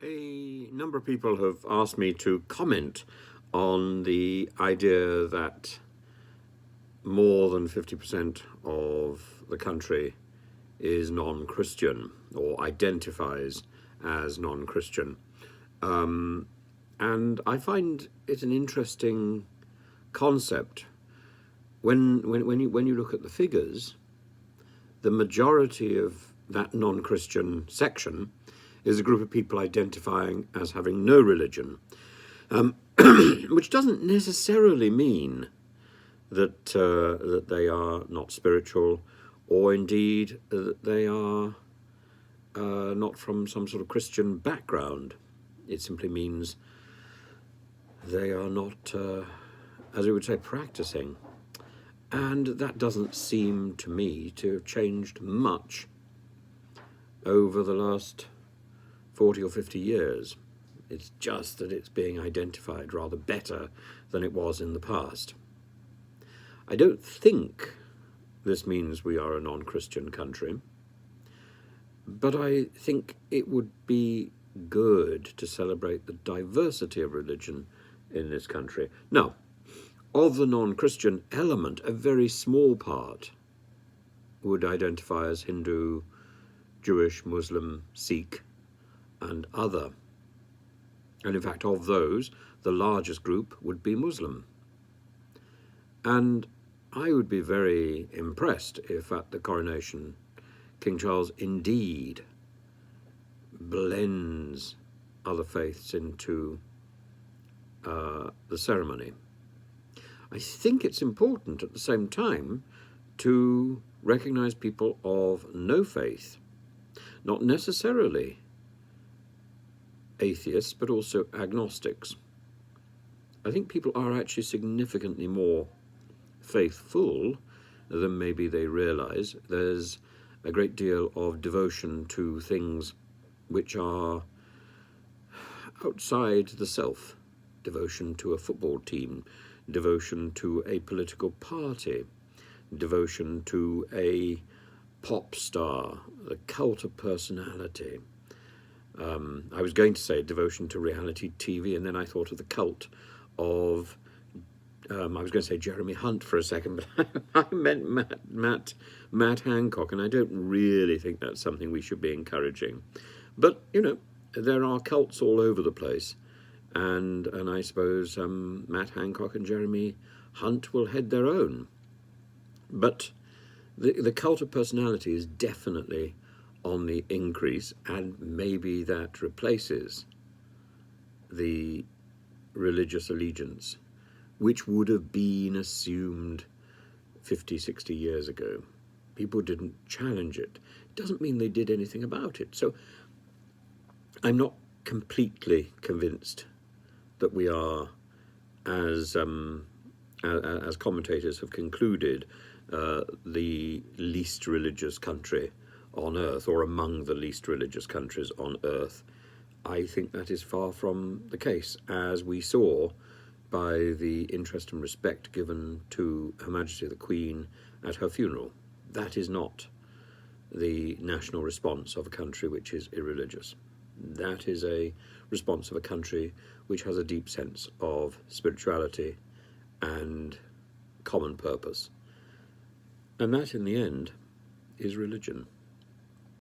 A number of people have asked me to comment on the idea that more than 50% of the country is non-Christian or identifies as non-Christian. And I find it an interesting concept. When you look at the figures, the majority of that non-Christian section is a group of people identifying as having no religion, which doesn't necessarily mean that they are not spiritual, or indeed that they are not from some sort of Christian background. It simply means they are not, as we would say, practicing. And that doesn't seem to me to have changed much over the last 40 or 50 years. It's just that it's being identified rather better than it was in the past. I don't think this means we are a non-Christian country, but I think it would be good to celebrate the diversity of religion in this country. Now, of the non-Christian element, a very small part would identify as Hindu, Jewish, Muslim, Sikh, and other. And in fact, of those, the largest group would be Muslim. And I would be very impressed if at the coronation, King Charles indeed blends other faiths into the ceremony. I think it's important at the same time to recognize people of no faith, not necessarily atheists, but also agnostics. I think people are actually significantly more faithful than maybe they realize. There's a great deal of devotion to things which are outside the self. Devotion to a football team, devotion to a political party, devotion to a pop star, the cult of personality. I was going to say devotion to reality TV, and then I thought of the cult of, I was going to say Jeremy Hunt for a second, but I meant Matt Hancock, and I don't really think that's something we should be encouraging. But, you know, there are cults all over the place, and I suppose Matt Hancock and Jeremy Hunt will head their own. But the cult of personality is definitely on the increase, and maybe that replaces the religious allegiance, which would have been assumed 50, 60 years ago. People didn't challenge it. It doesn't mean they did anything about it. So I'm not completely convinced that we are, as commentators have concluded, the least religious country on earth, or among the least religious countries on earth. I think that is far from the case, as we saw by the interest and respect given to Her Majesty the Queen at her funeral. That is not the national response of a country which is irreligious. That is a response of a country which has a deep sense of spirituality and common purpose. And that, in the end, is religion.